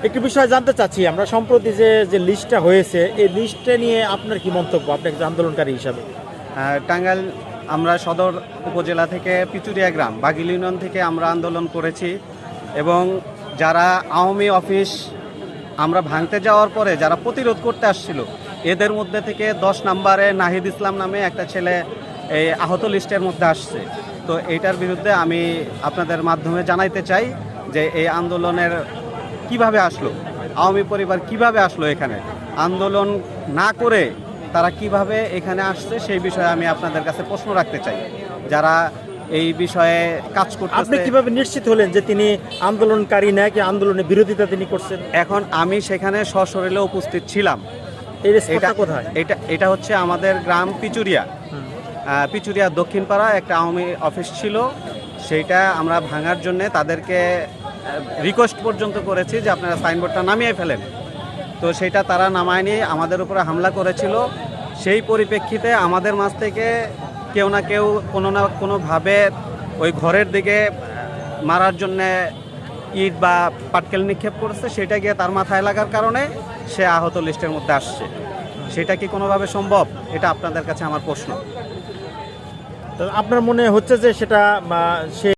একটি বিষয় জানতে চাচ্ছি, আমরা সম্প্রতি যে লিস্টটা হয়েছে, এই লিস্টটা নিয়ে আপনার কি মন্তব্য, আপনি একজন আন্দোলনকারী হিসাবে? টাঙ্গাইল আমরা সদর উপজেলা থেকে পিচুরিয়া গ্রাম বাগিল ইউনিয়ন থেকে আমরা আন্দোলন করেছি এবং যারা আওয়ামী অফিস আমরা ভাঙতে যাওয়ার পরে যারা প্রতিরোধ করতে আসছিল এদের মধ্যে থেকে 10 নম্বরে নাহিদ ইসলাম নামে একটা ছেলে এই আহত লিস্টের মধ্যে আসছে। তো এইটার বিরুদ্ধে আমি আপনাদের মাধ্যমে জানাইতে চাই যে এই আন্দোলনের কিভাবে আসলো, আওয়ামী পরিবার কিভাবে আসলো এখানে, আন্দোলন না করে তারা কিভাবে এখানে আসছে সেই বিষয়ে আমি আপনাদের কাছে প্রশ্ন রাখতে চাই। যারা এই বিষয়ে কাজ আপনি করতেছে, কিভাবে নিশ্চিত হলেন যে তিনি আন্দোলনকারী নাকি আন্দোলনের বিরোধিতা তিনি করছেন? এখন আমি সেখানে সশরীরে উপস্থিত ছিলাম। এই এটা স্পটটা কোথায়? এটা হচ্ছে আমাদের গ্রাম পিচুরিয়া। পিচুরিয়া দক্ষিণ পাড়া একটা আওয়ামী অফিস ছিল, সেইটা আমরা ভাঙার জন্য তাদেরকে রিকোয়েস্ট পর্যন্ত করেছি যে আপনারা সাইনবোর্ডটা নামিয়ে ফেলেন। তো সেটা তারা নামায়নি, আমাদের উপরে হামলা করেছিল। সেই পরিপ্রেক্ষিতে আমাদের মাঝ থেকে কেউ না কেউ কোনো না কোনোভাবে ওই ঘরের দিকে মারার জন্যে ইট বা পাটকেল নিক্ষেপ করেছে, সেটা গিয়ে তার মাথায় লাগার কারণে সে আহত লিস্টের মধ্যে আসছে। সেটা কি কোনোভাবে সম্ভব? এটা আপনাদের কাছে আমার প্রশ্ন। তো আপনার মনে হচ্ছে যে সেটা সে